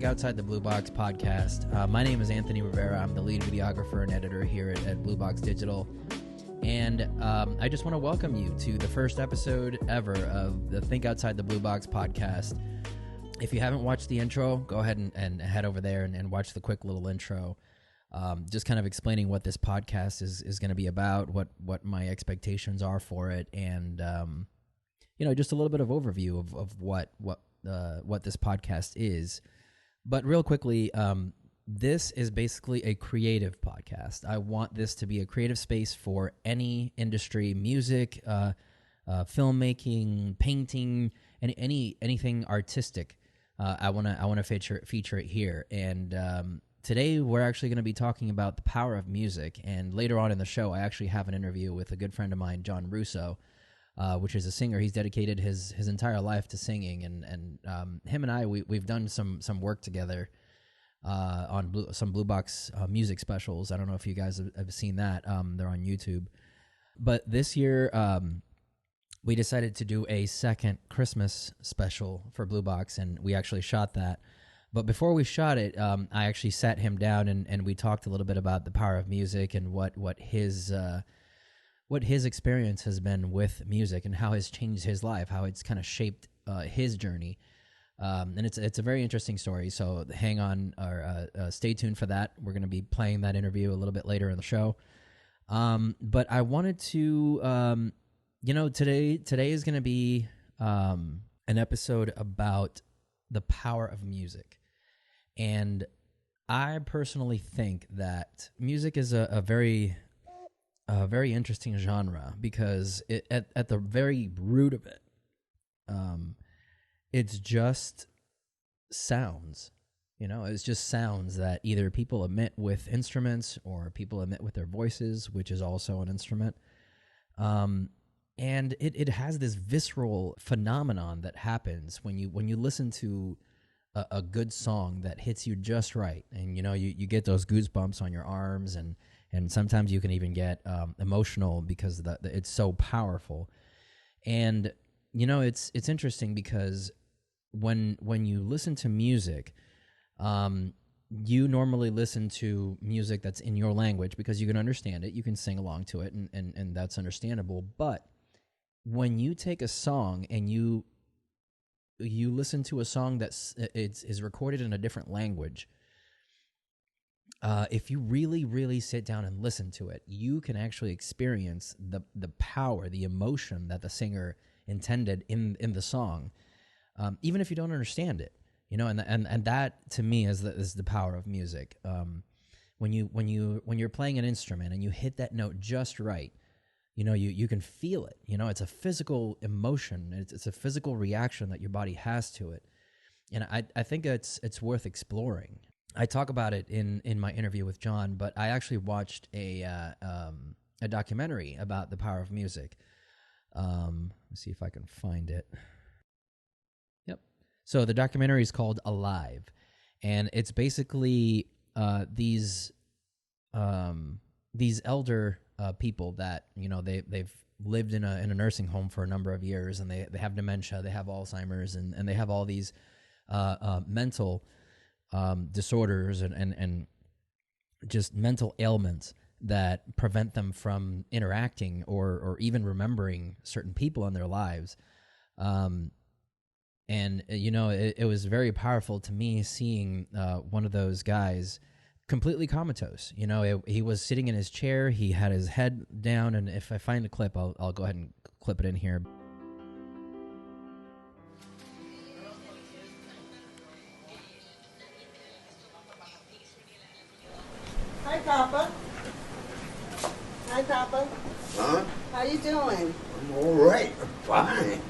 Outside the Blue Box podcast. My name is Anthony Rivera. I'm the lead videographer and editor here at BlueBox Digital. And I just want to welcome you to the first episode ever of the Think Outside the Blue Box podcast. If you haven't watched the intro, go ahead and head over there and watch the quick little intro. Just kind of explaining what this podcast is going to be about, what my expectations are for it, and just a little bit of overview of what this podcast is. But real quickly, this is basically a creative podcast. I want this to be a creative space for any industry, music, filmmaking, painting, and anything artistic. I want to feature it here. And today we're actually going to be talking about the power of music. And later on in the show, I actually have an interview with a good friend of mine, John Russo, which is a singer. He's dedicated his entire life to singing, and him and I we've done some work together on some BlueBox music specials. I don't know if you guys have seen that. They're on YouTube. But this year we decided to do a second Christmas special for BlueBox, and we actually shot that. But before we shot it, I actually sat him down and we talked a little bit about the power of music and what his experience has been with music and how it's changed his life, how it's kind of shaped his journey. And it's a very interesting story. So hang on or stay tuned for that. We're going to be playing that interview a little bit later in the show. But I wanted to, today is going to be an episode about the power of music. And I personally think that music is a very interesting genre because at the very root of it, it's just sounds. It's just sounds that either people emit with instruments or people emit with their voices, which is also an instrument. And it has this visceral phenomenon that happens when you listen to a good song that hits you just right, and you get those goosebumps on your arms, and sometimes you can even get emotional because it's so powerful. And it's interesting because when you listen to music, you normally listen to music that's in your language because you can understand it, you can sing along to it, and that's understandable. But when you take a song and you listen to a song is recorded in a different language, if you really, really sit down and listen to it, you can actually experience the power, the emotion that the singer intended in the song, even if you don't understand it. And that to me is the power of music. When you're playing an instrument and you hit that note just right, you can feel it. It's a physical emotion. It's a physical reaction that your body has to it. And I think it's worth exploring. I talk about it in my interview with John, but I actually watched a documentary about the power of music. Let's see if I can find it. Yep. So the documentary is called Alive, and it's basically these elder people that they've lived in a nursing home for a number of years, and they have dementia, they have Alzheimer's, and they have all these mental disorders and just mental ailments that prevent them from interacting or even remembering certain people in their lives. And it was very powerful to me seeing one of those guys completely comatose. He was sitting in his chair, he had his head down, and if I find a clip, I'll go ahead and clip it in here. Hi, Papa. Hi, Papa. Huh? How you doing? I'm all right. I'm fine.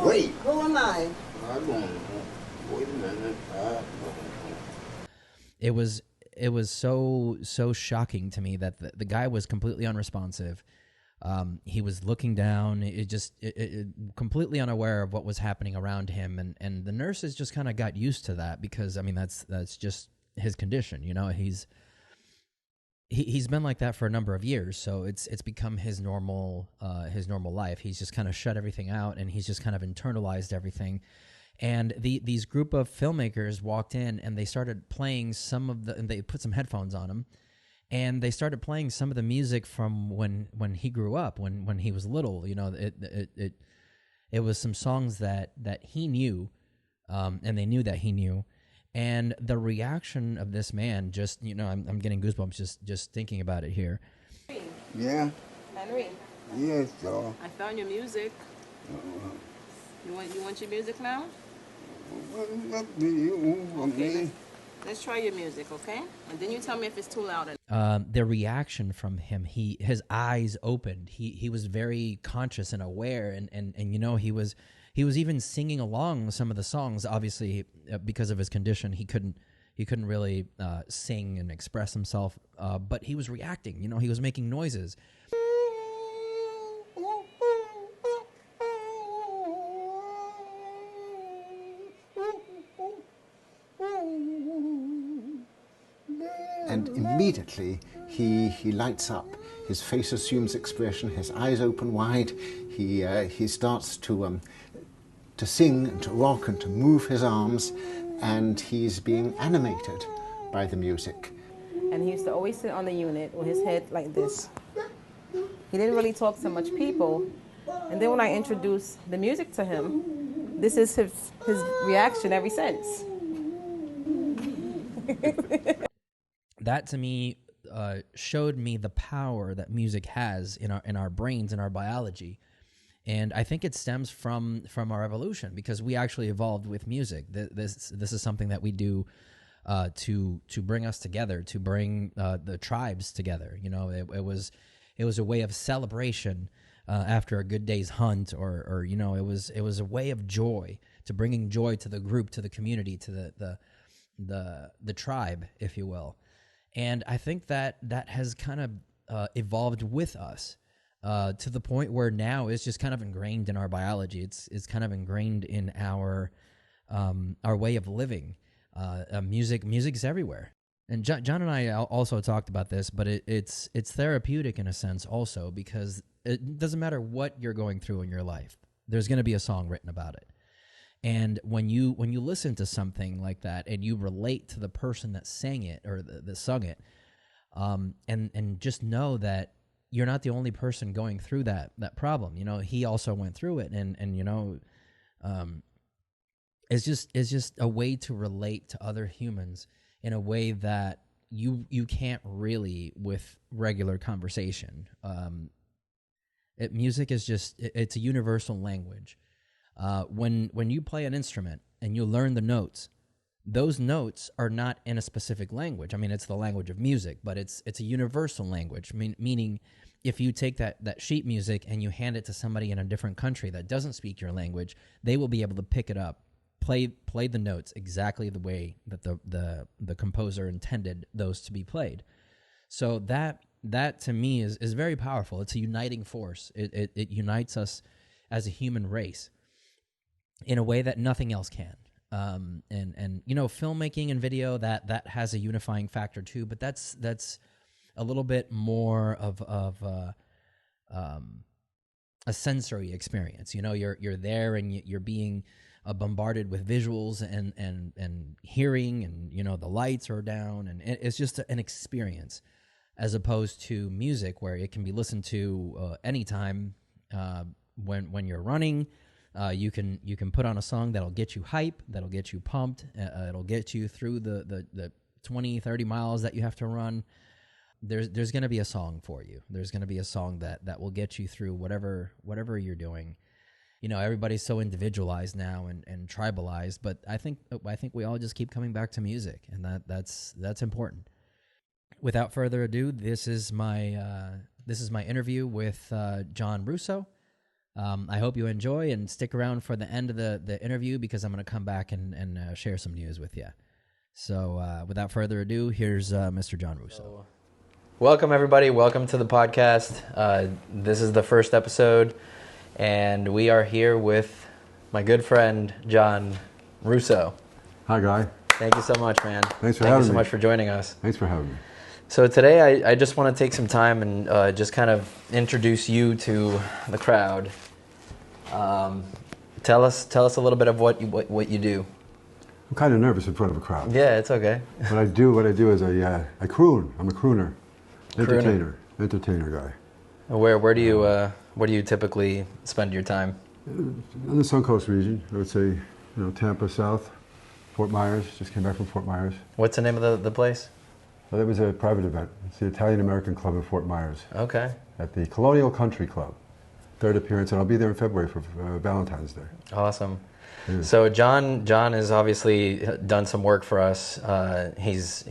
Wait. Who am I? I don't know. Wait a minute. It was so shocking to me that the guy was completely unresponsive. He was looking down, it completely unaware of what was happening around him, and the nurses just kind of got used to that because that's just his condition. He's been like that for a number of years, so it's become his normal life. He's just kind of shut everything out, and he's just kind of internalized everything. And these group of filmmakers walked in and they started playing and they put some headphones on him, and they started playing some of the music from when he grew up, when he was little. It was some songs that he knew, and they knew that he knew. And the reaction of this man, just, I'm getting goosebumps just thinking about it here. Yeah. Henry, Yes, y'all. I found your music. You want your music now? What do you want me? Let's try your music, okay? And then you tell me if it's too loud. The reaction from him, his eyes opened. He was very conscious and aware, and he was even singing along with some of the songs. Obviously, because of his condition, he couldn't really sing and express himself. But he was reacting. He was making noises. And immediately he lights up. His face assumes expression. His eyes open wide. He starts to sing and to rock and to move his arms, and he's being animated by the music. And he used to always sit on the unit with his head like this. He didn't really talk to much people. And then when I introduced the music to him, this is his reaction ever since. That to me showed me the power that music has in our brains, in our biology. And I think it stems from our evolution, because we actually evolved with music. This is something that we do to bring us together, to bring the tribes together. It was a way of celebration after a good day's hunt, or it was a way of joy, to bringing joy to the group, to the community, to the tribe, if you will. And I think that has kind of evolved with us to the point where now it's just kind of ingrained in our biology. It's kind of ingrained in our way of living. Music's everywhere. And John and I also talked about this, but it's therapeutic in a sense also, because it doesn't matter what you're going through in your life, there's going to be a song written about it. And when you listen to something like that and you relate to the person that sang it or that sung it, and just know that you're not the only person going through that problem. He also went through it, and it's just a way to relate to other humans in a way that you can't really with regular conversation. Music is it's a universal language. When you play an instrument and you learn the notes, those notes are not in a specific language. I mean, it's the language of music, but it's a universal language, meaning if you take that sheet music and you hand it to somebody in a different country that doesn't speak your language, they will be able to pick it up, play the notes exactly the way that the composer intended those to be played. So that to me is very powerful. It's a uniting force. It unites us as a human race in a way that nothing else can. And filmmaking and video that has a unifying factor too, but that's a little bit more of a sensory experience. You're there and you're being bombarded with visuals and hearing, and the lights are down, and it's just an experience, as opposed to music where it can be listened to anytime. When you're running, you can put on a song that'll get you hype, that'll get you pumped, it'll get you through the 20, 30 miles that you have to run. There's going to be a song for you. There's going to be a song that will get you through whatever you're doing. Everybody's so individualized now and tribalized, but I think we all just keep coming back to music, and that's important. Without further ado, this is my interview with John Russo. I hope you enjoy and stick around for the end of the interview, because I'm going to come back and share some news with you. So without further ado, here's Mr. John Russo. Welcome, everybody. Welcome to the podcast. This is the first episode, and we are here with my good friend, John Russo. Hi, Guy. Thank you so much, man. Thanks for having me. Thank you so much for joining us. Thanks for having me. So today I just want to take some time and just kind of introduce you to the crowd. Tell Tell us a little bit of what you do. I'm kind of nervous in front of a crowd. Yeah, it's okay. What I do is I croon. I'm a crooner, entertainer guy. Where do you typically spend your time? In the Suncoast region, I would say, Tampa South, Fort Myers. Just came back from Fort Myers. What's the name of the place? Well, it was a private event. It's the Italian American Club in Fort Myers. Okay. At the Colonial Country Club. Third appearance, and I'll be there in February for Valentine's Day. Awesome. Yeah. So John has obviously done some work for us. He's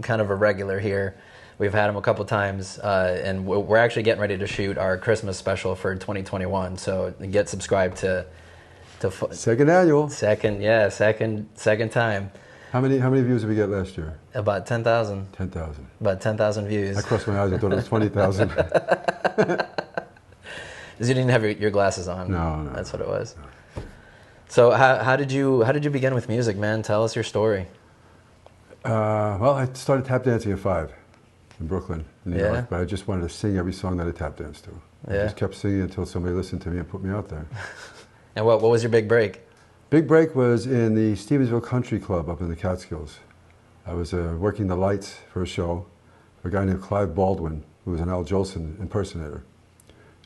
kind of a regular here. We've had him a couple times, and we're actually getting ready to shoot our Christmas special for 2021. So get subscribed to second annual. Second time. How many views did we get last year? About 10,000. 10,000. About 10,000 views. I crossed my eyes. I thought it was 20,000. Because you didn't have your glasses on. No. That's what it was. No. So how did you begin with music, man? Tell us your story. Well, I started tap dancing at 5 in Brooklyn, New York, but I just wanted to sing every song that I tap danced to. I just kept singing until somebody listened to me and put me out there. And what was your big break? Big break was in the Stevensville Country Club up in the Catskills. I was working the lights for a show for a guy named Clive Baldwin, who was an Al Jolson impersonator.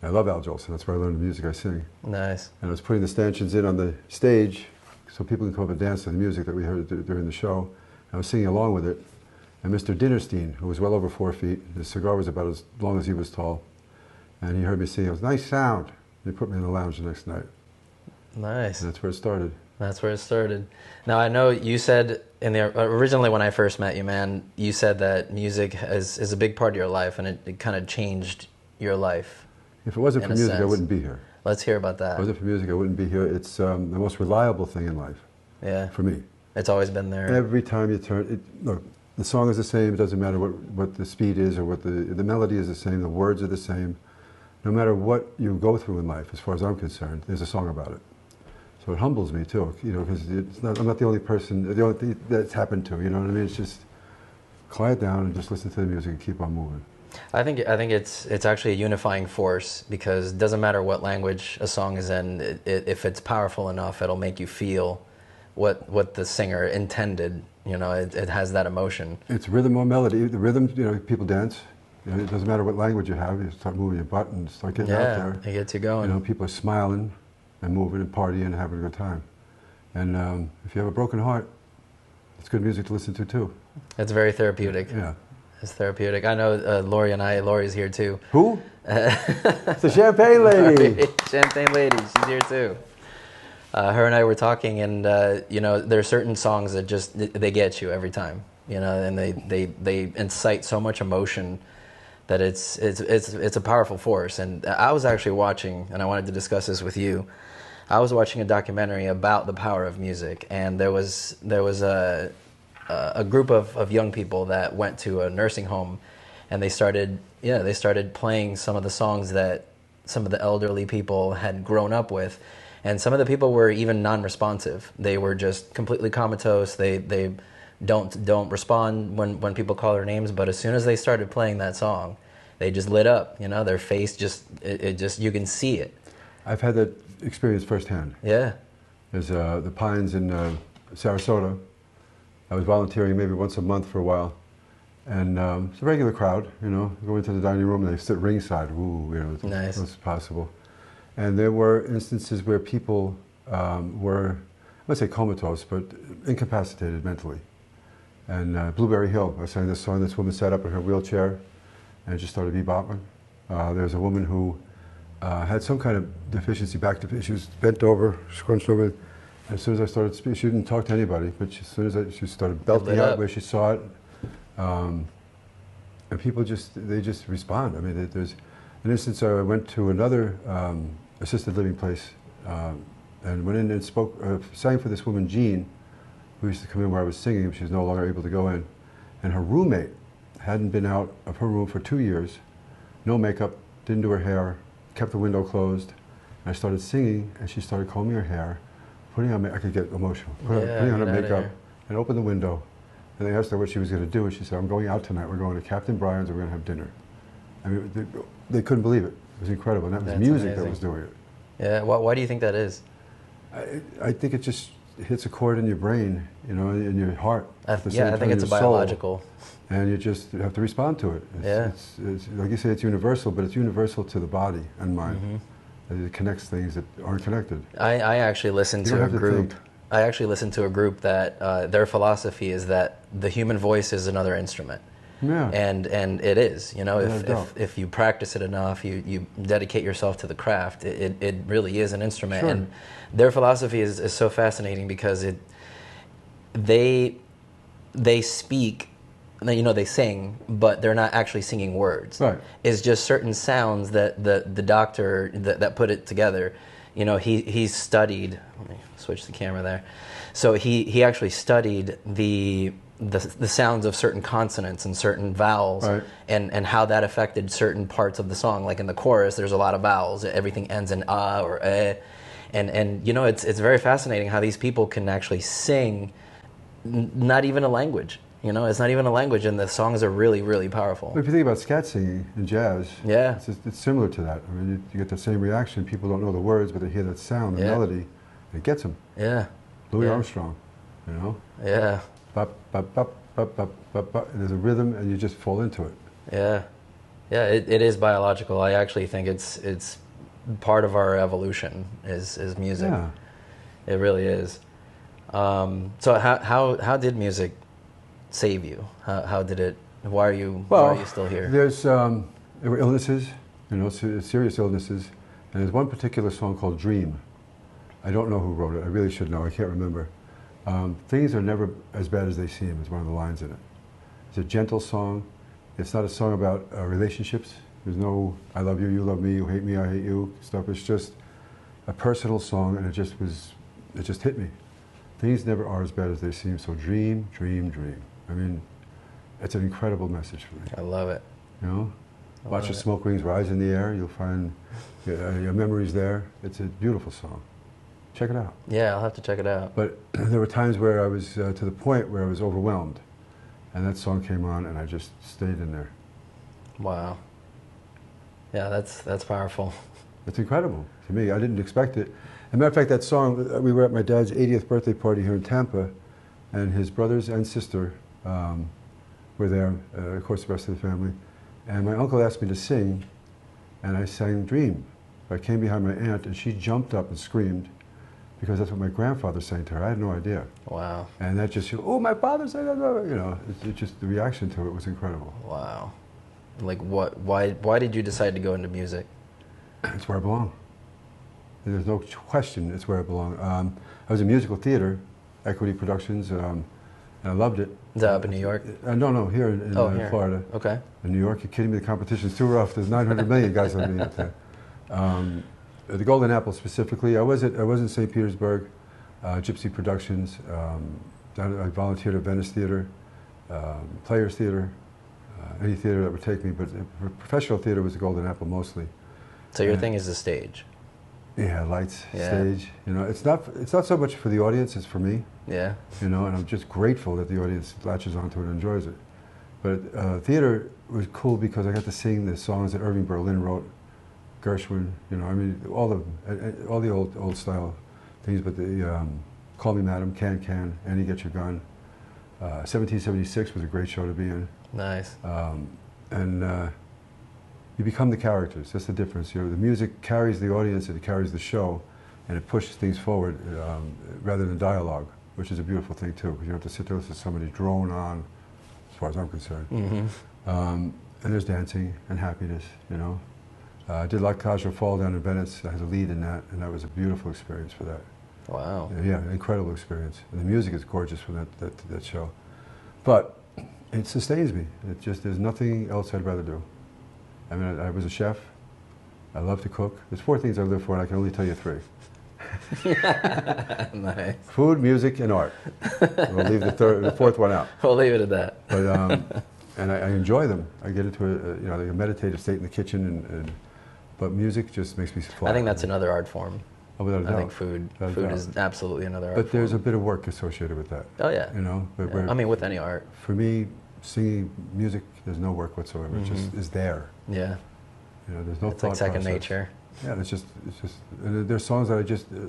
I love Al Jolson. That's where I learned the music I sing. Nice. And I was putting the stanchions in on the stage so people can come up and dance to the music that we heard during the show. I was singing along with it. And Mr. Dinnerstein, who was well over 4 feet, his cigar was about as long as he was tall, and he heard me sing. It was nice sound. He put me in the lounge the next night. Nice. And that's where it started. That's where it started. Now, I know you said originally when I first met you, man, you said that music is a big part of your life, and it kind of changed your life. If it wasn't for music, I wouldn't be here. Let's hear about that. If it wasn't for music, I wouldn't be here. It's the most reliable thing in life. Yeah. For me. It's always been there. Every time you turn, look, the song is the same. It doesn't matter what the speed is or what the melody is the same. The words are the same. No matter what you go through in life, as far as I'm concerned, there's a song about it. So it humbles me too, because I'm not the only person, the only thing that's happened to. You know what I mean? It's just quiet down and just listen to the music and keep on moving. I think it's actually a unifying force, because it doesn't matter what language a song is in. If it's powerful enough, it'll make you feel what the singer intended. It has that emotion. It's rhythm or melody. The rhythm, people dance. It doesn't matter what language you have. You start moving your butt and start getting out there. It gets you going. People are smiling and moving and partying and having a good time. And if you have a broken heart, it's good music to listen to too. It's very therapeutic. Yeah. It's therapeutic. I know Lori's here too. Who? It's the Champagne Lady. Champagne Lady, she's here too. Her and I were talking, and there are certain songs that just they get you every time, and they incite so much emotion that it's a powerful force. And I was actually watching, and I wanted to discuss this with you. I was watching a documentary about the power of music, and there was a group of young people that went to a nursing home, and they started playing some of the songs that some of the elderly people had grown up with. And some of the people were even non-responsive. They were just completely comatose. They don't respond when people call their names. But as soon as they started playing that song, they just lit up. Their face just you can see it. I've had that experience firsthand. Yeah. There's the Pines in Sarasota. I was volunteering maybe once a month for a while, and it's a regular crowd. Go into the dining room and they sit ringside. Ooh, nice. As possible. And there were instances where people were, I wouldn't say comatose, but incapacitated mentally. And Blueberry Hill, I sang this song, this woman sat up in her wheelchair and just started bebopping. There's a woman who had some kind of deficiency, back deficiency. She was bent over, scrunched over. And as soon as I started speaking, she didn't talk to anybody, but as soon as she started belting out where she saw it. And people they just respond. I mean, there's an instance I went to another assisted living place and went in and sang for this woman, Jean, who used to come in where I was singing. She was no longer able to go in. And her roommate hadn't been out of her room for 2 years, no makeup, didn't do her hair, kept the window closed. And I started singing, and she started combing her hair, putting on, I could get emotional, putting on her makeup, and opened the window. And they asked her what she was going to do, and she said, I'm going out tonight. We're going to Captain Brian's, and we're going to have dinner. I mean, they couldn't believe it. It was incredible, and that was music that was doing it. Yeah, why do you think that is? I think it just hits a chord in your brain, you know, in your heart. At the same I think time, it's a your soul. biological. And you just have to respond to it. It's like you say, it's universal, but it's universal to the body and mind. It connects things that aren't connected. I actually listened to a group. I actually listened to a group that their philosophy is that the human voice is another instrument. Yeah. And it is, you know, Yeah, if you practice it enough, you dedicate yourself to the craft, it really is an instrument. Sure. And their philosophy is so fascinating because they speak, you know, they sing, but they're not actually singing words. Right. It's just certain sounds that the doctor that put it together, you know, he's studied. Let me switch the camera there. So he actually studied the sounds of certain consonants and certain vowels, right, and how that affected certain parts of the song. Like in the chorus, there's a lot of vowels. Everything ends in ah or eh. And you know, it's very fascinating how these people can actually sing not even a language. You know, it's not even a language, and the songs are really, really powerful. If you think about scat singing in jazz, yeah, it's similar to that. I mean, you get the same reaction. People don't know the words, but they hear that sound, the melody, it gets them. Yeah. Louis Armstrong, you know? Yeah. Bop, bop, bop, bop, bop, bop, bop. There's a rhythm, and you just fall into it. Yeah. Yeah, it is biological. I actually think it's part of our evolution is music. Yeah. It really is. So how did music save you? How did it? Why are you still here? There were illnesses, you know, serious illnesses, and there's one particular song called "Dream." I don't know who wrote it. I really should know. I can't remember. Things are never as bad as they seem is one of the lines in it. It's a gentle song. It's not a song about relationships. There's no "I love you, you love me, you hate me, I hate you" stuff. It's just a personal song, and it just hit me. Things never are as bad as they seem. So dream, dream, dream. I mean, it's an incredible message for me. I love it. You know, watch the smoke rings rise in the air. You'll find your memories there. It's a beautiful song. Check it out. Yeah, I'll have to check it out. But there were times where I was to the point where I was overwhelmed, and that song came on, and I just stayed in there. Wow. Yeah, that's powerful. It's incredible to me. I didn't expect it. As a matter of fact, that song, we were at my dad's 80th birthday party here in Tampa, and his brothers and sister were there, of course the rest of the family, and my uncle asked me to sing, and I sang Dream. I came behind my aunt, and she jumped up and screamed, because that's what my grandfather sang to her. I had no idea. Wow. And that just, oh, my father said that, you know, it just, the reaction to it was incredible. Wow. Like why did you decide to go into music? It's where I belong. There's no question it's where I belong. I was in musical theater, Equity Productions, and I loved it. Is that up in New York? No, here in here. Florida. Okay. In New York, you're kidding me, the competition's too rough. There's 900 million guys like me up there. The Golden Apple specifically. I was in St. Petersburg, Gypsy Productions. I volunteered at Venice Theater, Players Theater, any theater that would take me, but professional theater was the Golden Apple mostly. So your thing is the stage. Yeah, lights, stage. You know, it's not so much for the audience; it's for me. Yeah. You know, and I'm just grateful that the audience latches onto it and enjoys it. But theater was cool because I got to sing the songs that Irving Berlin wrote, Gershwin. You know, I mean, all the old style things. But the Call Me Madam, Can, Annie Get Your Gun. 1776 was a great show to be in. Nice. You become the characters. That's the difference. You know, the music carries the audience, and it carries the show, and it pushes things forward rather than dialogue, which is a beautiful thing too. Because you don't have to sit there and listen to somebody drone on, as far as I'm concerned. Mm-hmm. And there's dancing and happiness. You know, I did La Cage Fall down in Venice. I had a lead in that, and that was a beautiful experience for that. Wow. Yeah, incredible experience. And the music is gorgeous from that show. But it sustains me. It just, there's nothing else I'd rather do. I mean, I was a chef. I love to cook. There's 4 things I live for, and I can only tell you 3. Nice. Food, music, and art. We'll leave the 4th one out. We'll leave it at that. But and I enjoy them. I get into like a meditative state in the kitchen, but music just makes me fly. I think that's another art form. Oh, without a doubt. I think food is absolutely another art But there's form. a bit of work associated with that. Oh yeah. You know. I mean, with any art. For me, singing music, there's no work whatsoever. It just is there. Yeah. You know, there's no It's thought like second process. nature. Yeah, it's just, and there's songs that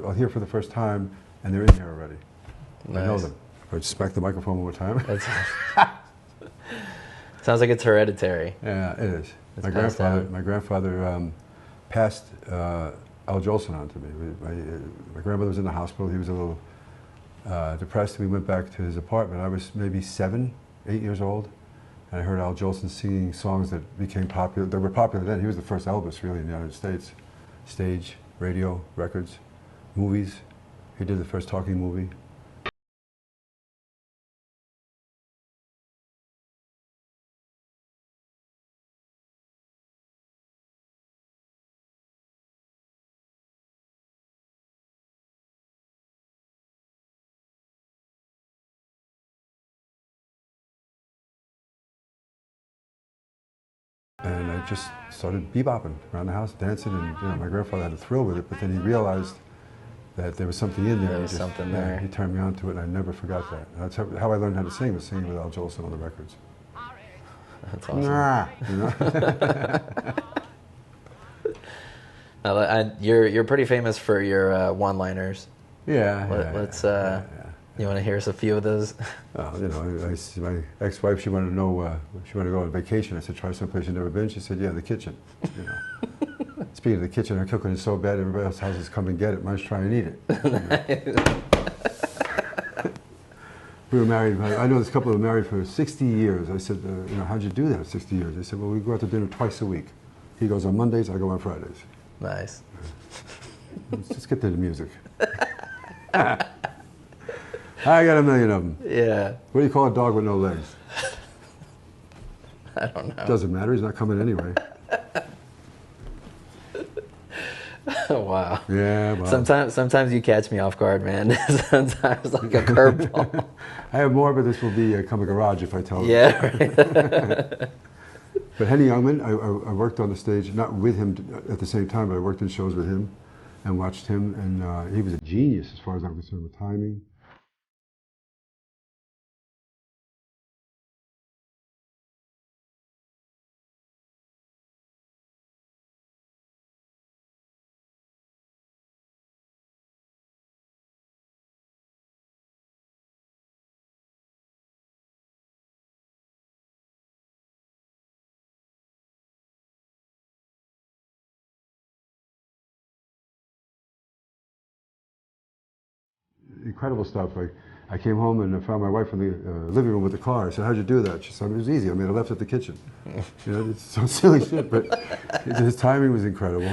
I'll hear for the first time, and they're in here already. Nice. I know them. I just smack the microphone one more time. Sounds like it's hereditary. Yeah, it is. It's My grandfather passed Al Jolson on to me. My grandmother was in the hospital. He was a little depressed. We went back to his apartment. I was maybe 7, 8 years old, and I heard Al Jolson singing songs that became popular. That were popular then. He was the first Elvis, really, in the United States. Stage, radio, records, movies. He did the first talking movie. And I just started bebopping around the house, dancing, and my grandfather had a thrill with it, but then he realized that there was something in there. There was something there. He turned me on to it, and I never forgot that. And that's how I learned how to sing, was singing with Al Jolson on the records. That's awesome. Nah, you know? You're pretty famous for your one-liners. Yeah. Let's. You want to hear us a few of those? My ex-wife, she wanted to know, she wanted to go on vacation. I said, try someplace you've never been. She said, yeah, the kitchen. You know. Speaking of the kitchen, her cooking is so bad, everybody else's house is come and get it. Might try and eat it. You know. We were married. I know this couple were married for 60 years. I said, how'd you do that 60 years? They said, well, we go out to dinner twice a week. He goes on Mondays, I go on Fridays. Nice. Let's just get to the music. I got a million of them. Yeah. What do you call a dog with no legs? I don't know. Doesn't matter. He's not coming anyway. Wow. Yeah. Well. Sometimes you catch me off guard, man. Sometimes like a curveball. I have more, but this will be a Come a Garage if I tell it. Yeah. Right. But Henny Youngman, I worked on the stage, not with him at the same time, but I worked in shows with him and watched him, and he was a genius as far as I'm concerned with timing. Incredible stuff. I came home and I found my wife in the living room with the car. I said, how'd you do that? She said, it was easy. I made a left at the kitchen. You know, it's so silly shit, but his timing was incredible.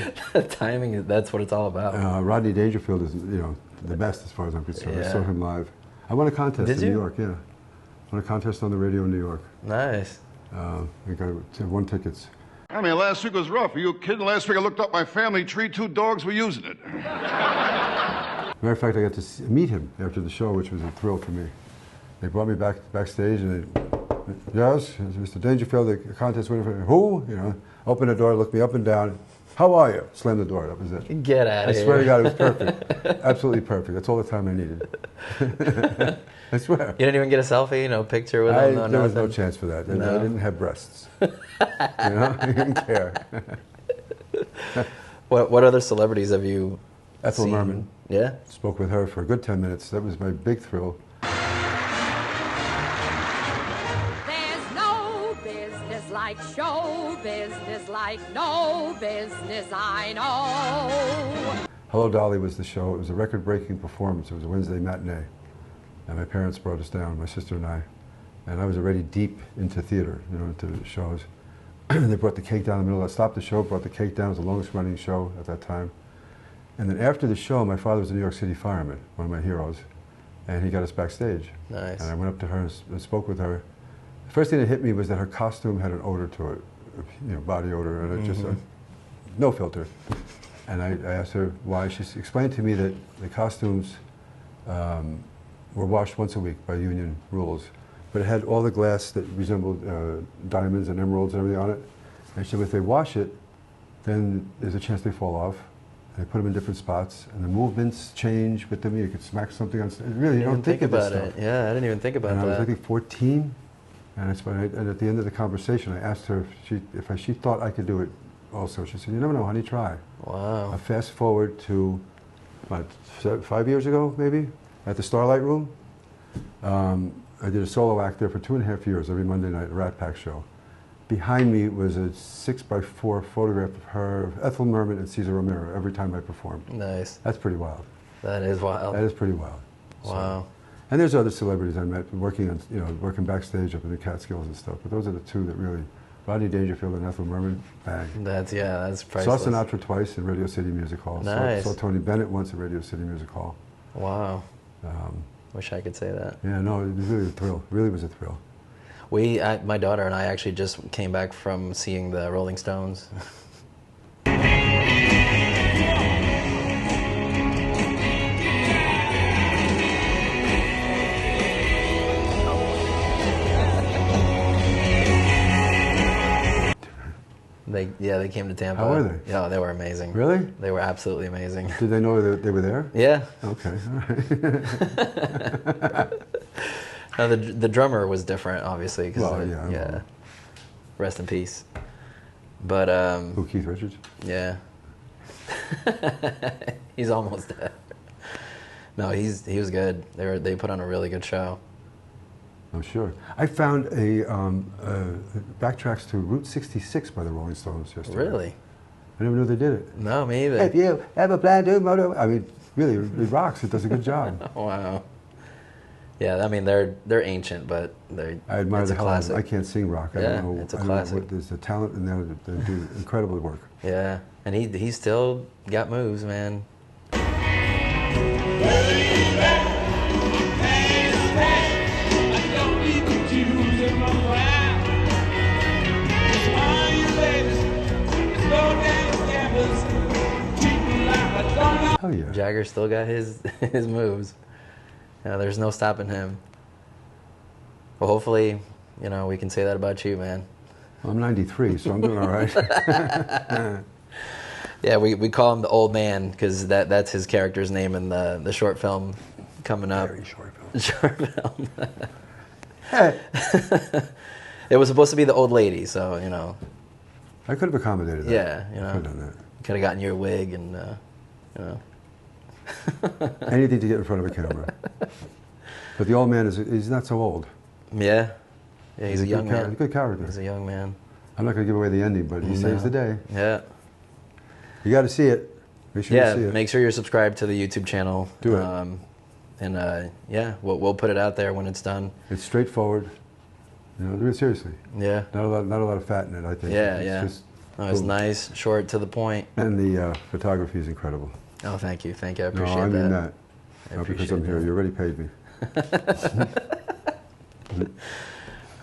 Timing, that's what it's all about. Rodney Dangerfield is, the best as far as I'm concerned. Yeah. I saw him live. I won a contest Did in you? New York, yeah. Won a contest on the radio in New York. Nice. I won tickets. I mean, last week was rough. Are you kidding? Last week I looked up my family tree, 2 dogs were using it. Matter of fact, I got to meet him after the show, which was a thrill for me. They brought me backstage, and yes, Mr. Dangerfield, the contest winner. Who? Opened the door, looked me up and down. How are you? Slammed the door. That was it. Get out of here. I swear to God, it was perfect. Absolutely perfect. That's all the time I needed. I swear. You didn't even get a selfie, picture with him? There was no chance for that. No. I didn't have breasts. I didn't care. What other celebrities have you Ethel seen? Merman. Yeah? Spoke with her for a good 10 minutes. That was my big thrill. There's no business like show business, like no business I know. Hello, Dolly was the show. It was a record-breaking performance. It was a Wednesday matinee. And my parents brought us down, my sister and I. And I was already deep into theater, into shows. They brought the cake down in the middle. I stopped the show, brought the cake down. It was the longest running show at that time. And then after the show, my father was a New York City fireman, one of my heroes. And he got us backstage. Nice. And I went up to her and spoke with her. The first thing that hit me was that her costume had an odor to it, body odor, and it just, no filter. And I asked her why. She explained to me that the costumes were washed once a week by union rules. But it had all the glass that resembled diamonds and emeralds and everything on it. And she said, if they wash it, then there's a chance they fall off. They put them in different spots, and the movements change with them. You could smack something on stage. Really, you don't think of this about stuff. it. Yeah, I didn't even think about And that. I was, I think, 14. And at the end of the conversation, I asked her if she thought I could do it also. She said, you never know, honey, try. Wow. I fast forward to, what, 5 years ago, maybe, at the Starlight Room. I did a solo act there for 2.5 years, every Monday night, a Rat Pack show. Behind me was a 6x4 photograph of her, Ethel Merman and Cesar Romero every time I performed. Nice. That's pretty wild. That is wild. That is pretty wild. Wow. So, and there's other celebrities I met working on, working backstage up in the Catskills and stuff. But those are the two that really, Rodney Dangerfield and Ethel Merman, bang. That's priceless. Saw Sinatra twice in Radio City Music Hall. Nice. Saw Tony Bennett once at Radio City Music Hall. Wow. Wish I could say that. Yeah, no, it was really a thrill. Really was a thrill. My daughter and I actually just came back from seeing the Rolling Stones. They came to Tampa. How were they? Yeah, they were amazing. Really? They were absolutely amazing. Did they know that they were there? Yeah. Okay, all right. No, the drummer was different, obviously. Well, yeah. Yeah. Rest in peace. But Who, Keith Richards? yeah. He's almost dead. No, he was good. They put on a really good show. I'm sure. I found a backtracks to Route 66 by the Rolling Stones yesterday. Really? I never knew they did it. No, me either. If you have a plan to motor, I mean, really, it rocks. It does a good job. Wow. Yeah, I mean they're ancient, but I admire it's the a hell out of classic. them. I can't sing rock. I Yeah, don't know. it's a I don't know classic. there's a talent in there that do incredible work. Yeah, and he still got moves, man. Oh yeah. Jagger still got his moves. Yeah, there's no stopping him. Well, hopefully, we can say that about you, man. I'm 93, so I'm doing all right. Yeah, we call him the old man because that's his character's name in the short film coming up. Very short film. Short film. It was supposed to be the old lady, so I could have accommodated that. Yeah, I could have done that. could have gotten your wig and Anything to get in front of a camera. But the old man he's not so old. Yeah, he's a young man. Good character. He's a young man. I'm not going to give away the ending, but he saves the day. Yeah. You got to see it. Make sure you see it. Make sure you're subscribed to the YouTube channel. Do it. We'll put it out there when it's done. It's straightforward. Do it seriously. Yeah. Not a lot of fat in it, I think. Yeah. Just It's boom. nice, short, to the point. And the photography is incredible. Oh, thank you. I appreciate No, I mean that. Not because I'm here. You already paid me.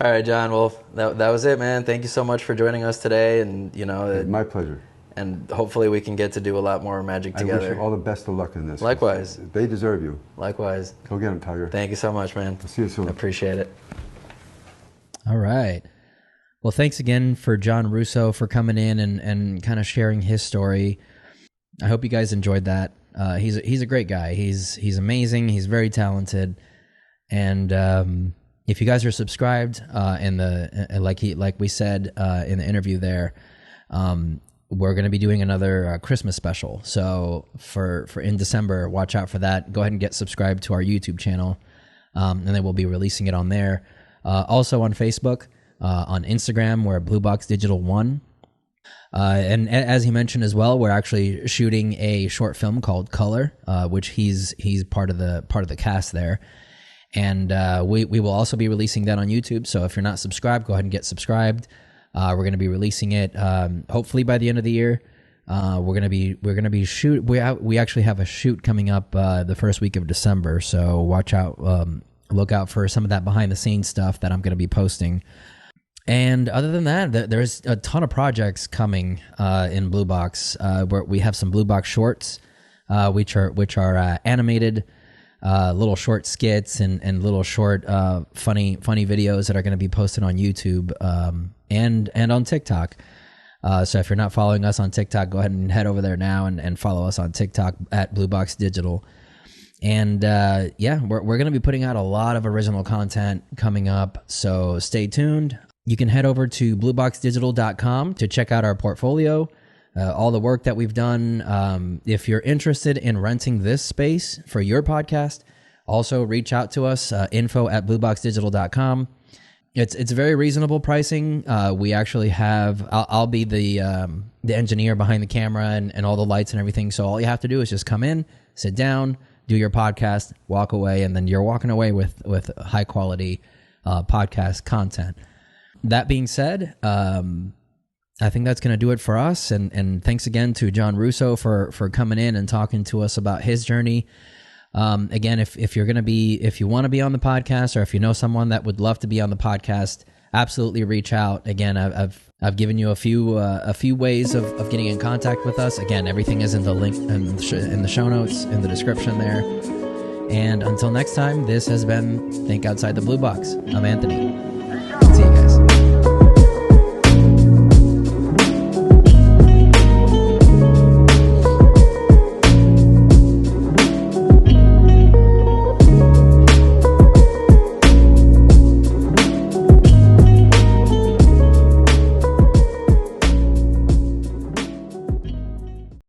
All right, John. Well, that was it, man. Thank you so much for joining us today, and My pleasure. and hopefully we can get to do a lot more magic I wish together. you all the best of luck in this. Likewise. They deserve you. Likewise. Go get them, Tiger. Thank you so much, man. I'll see you soon. I appreciate it. All right. Well, thanks again for John Russo for coming in and kind of sharing his story. I hope you guys enjoyed that. He's a great guy. He's amazing. He's very talented. And if you guys are subscribed like we said in the interview there, we're going to be doing another Christmas special. So for in December, watch out for that. Go ahead and get subscribed to our YouTube channel, and then we'll be releasing it on there. Also on Facebook, on Instagram, we're at BlueBox Digital 1. And as he mentioned as well, we're actually shooting a short film called Color, which he's part of the cast there. And we will also be releasing that on YouTube. So if you're not subscribed, go ahead and get subscribed. We're going to be releasing it hopefully by the end of the year. We're going to be shoot. We actually have a shoot coming up the first week of December. So watch out, look out for some of that behind the scenes stuff that I'm going to be posting. And other than that, there's a ton of projects coming in BlueBox. Where we have some BlueBox shorts, which are animated. Little short skits and little short funny videos that are going to be posted on YouTube and on TikTok. So if you're not following us on TikTok, go ahead and head over there now and follow us on TikTok at BlueBox Digital. And we're going to be putting out a lot of original content coming up. So stay tuned. You can head over to BlueBoxDigital.com to check out our portfolio, all the work that we've done. If you're interested in renting this space for your podcast, also reach out to us, info@BlueBoxDigital.com. It's very reasonable pricing. We actually have, I'll be the engineer behind the camera and all the lights and everything. So all you have to do is just come in, sit down, do your podcast, walk away, and then you're walking away with high quality podcast content. That being said, I think that's going to do it for us. And thanks again to John Russo for coming in and talking to us about his journey. Again, if you want to be on the podcast, or if you know someone that would love to be on the podcast, absolutely reach out. Again, I've given you a few ways of getting in contact with us. Again, everything is in the link in the show notes, in the description there. And until next time, this has been Think Outside the Blue Box. I'm Anthony.